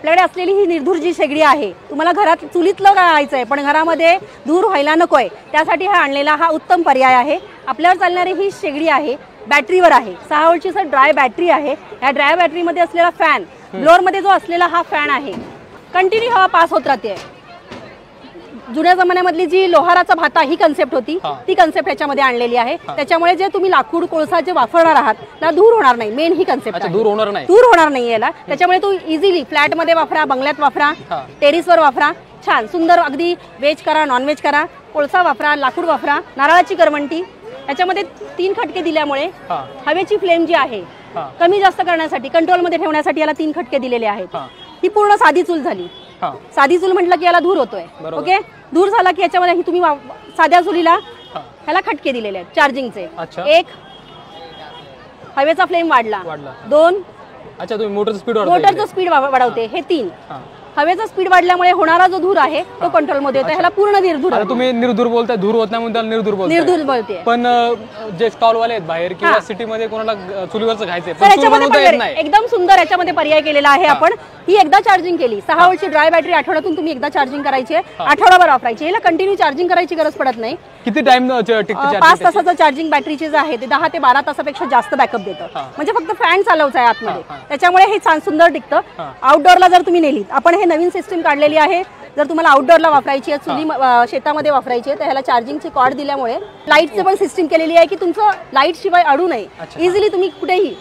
आपल्याकडे असलेली ही निर्धूर जी शेगडी आहे, तुम्हाला घरात चुलीतलं करायचंय पण घरामध्ये धूर व्हायला नकोय, त्यासाठी हा आणलेला हा उत्तम पर्याय आहे। आपल्यावर चालणारी ही शेगडी आहे बॅटरीवर आहे, 6 व्होल्टची ड्राय बॅटरी आहे। या ड्राय बॅटरीमध्ये असलेला फॅन, ब्लोअर मध्ये जो असलेला हा फॅन आहे, कंटिन्यू हवा पास होत राहते। जुन्या जमान्यामधली जी लोहाराचा भाता ही कन्सेप्ट होती, ती कन्सेप्ट याच्यामध्ये आणलेली आहे। त्याच्यामुळे जे तुम्ही लाकूड कोळसा जे वापरणार आहात त्याला धूर होणार नाही, मेन ही कन्सेप्ट आहे। धूर होणार नाही याला, त्याच्यामुळे तू इझिली फ्लॅट मध्ये वापरा, बंगल्यात वापरा, टेरिसवर वापरा, छान सुंदर अगदी व्हेज करा, नॉन व्हेज करा, कोळसा वापरा, लाकूड वापरा, नारळाची करवंटी। याच्यामध्ये 3 खटके दिल्यामुळे हवेची फ्लेम जी आहे कमी जास्त करण्यासाठी, कंट्रोल मध्ये ठेवण्यासाठी याला 3 खटके दिलेले आहेत। ही पूर्ण साधी चूल झाली। साधी चूल म्हटलं की याला धूर होतोय, ओके। धूर झाला की याच्यामध्ये तुम्ही साध्या चुलीला ह्याला खटके दिलेले आहेत चार्जिंगचे। 1 हवेचा फ्लेम वाढला, 2 तुम्ही मोटरचं स्पीड वाढवते, हे 3 हवेचा स्पीड वाढल्यामुळे होणारा जो धूर आहे तो कंट्रोल मध्ये येतो। ह्याला पूर्ण निर्धूर। आता तुम्ही निर्धूर बोलताय, धूर होत नाही म्हणून त्याला निर्धूर बोलताय, पण जे स्टॉल वाले आहेत बाहेर किंवा सिटी मध्ये कोणाला चुलीवरचं खायचंय पण चूल बनवता येत नाही, एकदम सुंदर याच्यामध्ये पर्याय केलेला आहे आपण। ही एकदा चार्जिंग केली, 6 व्होल्टची ड्राय बॅटरी आठवड्यातून तुम्ही एकदा चार्जिंग करायची आहे, आठवडाभर वापरायची। याला कंटिन्यू चार्जिंग करायची गरज पडत नाही। किती टाइम टिकते? 5 तासाचं चार्जिंग बॅटरीचे जे आहे ते 10 ते 12 तासापेक्षा जास्त बॅकअप देतं, म्हणजे फक्त फॅन चालवचा आहे आतमध्ये, त्याच्यामुळे हे छान सुंदर टिकतं। आउटडोअरला जर तुम्ही नेलीत, आपण हे नवीन सिस्टीम काढलेली आहे, जर तुम्हाला आउटडोअरला वापरायची आहे, चुली शेतामध्ये वापरायची आहे, तर ह्याला चार्जिंगची कॉर्ड दिल्यामुळे लाईटची पण सिस्टीम केलेली आहे की तुमचं लाईट शिवाय अडू नये। इझिली तुम्ही कुठेही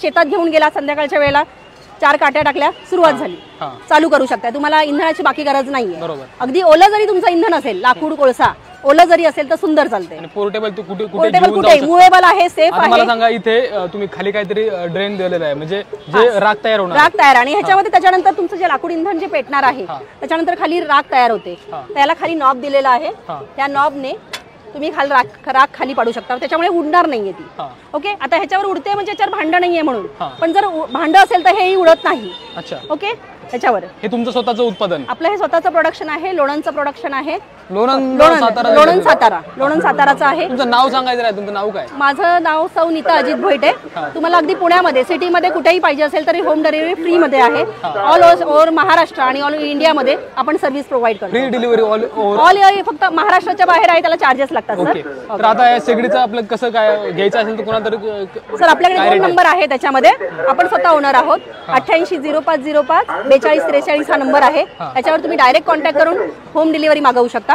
शेतात घेऊन गेला, संध्याकाळच्या वेळेला 4 काट्या टाकल्या, सुरुवात झाली, चालू करू शकता। तुम्हाला इंधनाची बाकी गरज नाहीये। अगदी ओलं जरी तुमचं इंधन असेल, लाकूड कोळसा ओलं जरी असेल तर सुंदर चालते। पोर्टेबल कुठे मुवेबल आहे, सेफ आहे। मला सांगा, इथे तुम्ही खाली काहीतरी ड्रेन दिलेलं आहे, म्हणजे जे राख तयार होणार, राख तयार, आणि ह्याच्यामध्ये त्याच्यानंतर तुमचं जे लाकूड इंधन जे पेटणार आहे त्याच्यानंतर खाली राख तयार होते, त्याला खाली नॉब दिलेला आहे। त्या नॉबने तुम्ही खाली राख खाली पाडू शकता, त्याच्यामुळे उडणार नाहीये ती, ओके। आता ह्याच्यावर उडते म्हणजे याच्यावर भांड नाहीये म्हणून, पण जर भांड असेल तर हेही उडत नाही, ओके। ह्याच्यावर हे तुमचं स्वतःचं उत्पादन, आपलं हे स्वतःचं प्रोडक्शन आहे, लोणंदचं प्रोडक्शन आहे, लोणंद साताराचं आहे। तुमचं नाव सांगायचं आहे, तुमचं नाव काय? माझं नाव सौ नीता अजित भोईटे। तुम्हाला अगदी पुण्यामध्ये सिटीमध्ये कुठेही पाहिजे असेल तरी होम डिलिव्हरी फ्री मध्ये आहे। ऑल ओव्हर महाराष्ट्र आणि ऑल इंडियामध्ये आपण सर्व्हिस प्रोव्हाइड करतो। फ्री डिलिव्हरी ऑल फक्त महाराष्ट्राच्या बाहेर आहे त्याला चार्जेस लागतात सर। तर आता या शेगडीचं आपलं कसं काय घ्यायचं असेल तर कोणाला तरी सर, आपल्याकडे 2 नंबर आहे त्याच्यामध्ये, आपण स्वतः ओनर आहोत। 880505 4243 हा नंबर आहे, त्याच्यावर तुम्ही डायरेक्ट कॉन्टॅक्ट करून होम डिलिव्हरी मागवू शकता।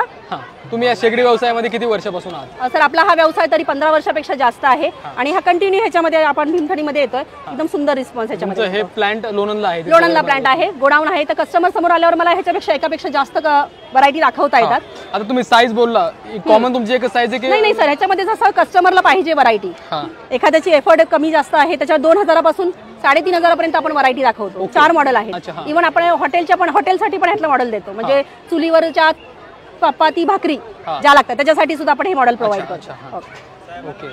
तुम्ही या शेगडी व्यवसायामध्ये किती वर्षापासून आहात? सर, आपला हा व्यवसाय तरी 15 वर्षापेक्षा जास्त आहे आणि हा कंटिन्यू ह्याच्यामध्ये आपण भीमथडीमध्ये येतोय, एकदम सुंदर रिस्पॉन्स ह्याच्यामध्ये। हे प्लांट लोणंदला आहे? लोणंदला प्लांट आहे, गोडाऊन आहे, तर कस्टमर समोर आल्यावर मला ह्याच्यापेक्षा एकापेक्षा जास्त व्हरायटी दाखवता येतात। आता तुम्ही साईज बोलला, कॉमन तुमची एकच साईज आहे की नाही? सर, ह्याच्यामध्ये जसं कस्टमरला पाहिजे व्हरायटी, एखाद्याची एफर्ट कमी जास्त आहे त्याच्यावर 2000 पासून 3500 पर्यंत आपण व्हरायटी दाखवतो। 4 मॉडेल आहेत, इव्हन आपण हॉटेलसाठी पण ह्यातलं मॉडेल देतो, म्हणजे चुलीवरच्या चपाती भाकरी ज्या लागतात त्याच्यासाठी सुद्धा आपण हे मॉडेल प्रोव्हाइड करतो, ओके।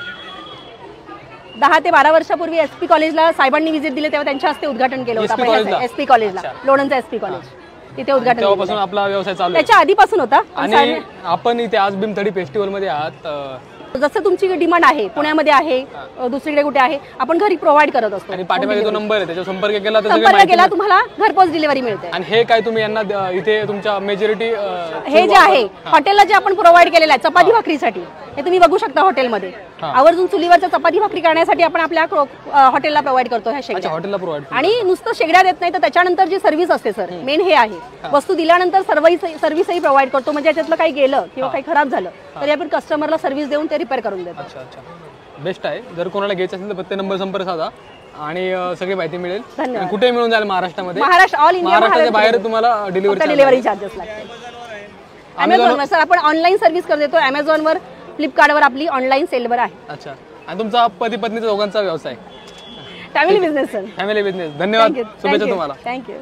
10 ते 12 वर्षापूर्वी एसपी कॉलेजला साहेबांनी व्हिजिट दिली, तेव्हा त्यांच्या हस्ते उद्घाटन केलं होतं एसपी कॉलेजला, लोणंदचं एसपी कॉलेज, तिथे उद्घाटन तेव्हापासून आपला व्यवसाय चालू आहे? त्याच्या आधीपासून होता। आणि आपण इथे आज भीमथडी फेस्टिवल मध्ये आहात, जसं तुमची डिमांड आहे, पुण्यामध्ये आहे, दुसरीकडे कुठे आहे, आपण घरी प्रोव्हाइड करत असतो। आणि पाठीमागे जो नंबर आहे त्याच्यावर संपर्क केला तुम्हाला घरपोच डिलिव्हरी मिळते। आणि हे काय तुम्ही यांना इथे तुमच्या मेजॉरिटी हे जे आहे हॉटेलला जे आपण प्रोव्हाइड केलेलं आहे चपाती भाकरीसाठी, हे तुम्ही बघू शकता हॉटेलमध्ये आवर्जून चुलीवरच्या चपाती भाकरी करण्यासाठी आपण आपल्या हॉटेलला प्रोव्हाइड करतो ह्या शेगड्या। हॉटेलला प्रोव्हाइड, आणि नुसतं शेगड्या देत नाही तर त्याच्यानंतर जी सर्व्हिस असते सर, मेन हे आहे, वस्तू दिल्यानंतर सर्व्हिसही प्रोव्हाइड करतो, म्हणजे याच्यातलं काही गेलं किंवा काही खराब झालं तरी आपण कस्टमरला सर्व्हिस देऊन ते रिपेअर करून देतो। बेस्ट आहे, जर कोणाला घ्यायचं असेल तर प्रत्येक नंबर संपर्क साधा आणि सगळी माहिती मिळेल। कुठे मिळून जाईल महाराष्ट्रामध्ये? ऑल इंडिया, महाराष्ट्राच्या बाहेर तुम्हाला डिलिव्हरी चार्जेस लागतात। अमेझॉनवर सर आपण ऑनलाईन सर्व्हिस कर देतो, अमेझॉनवर, फ्लिपकार्टवर आपली ऑनलाईन सेलवर आहे। अच्छा, आणि तुमचा पती पत्नीचा दोघांचा व्यवसाय? Family business sir, family business. धन्यवाद, शुभेच्छा तुम्हाला। थँक्यू।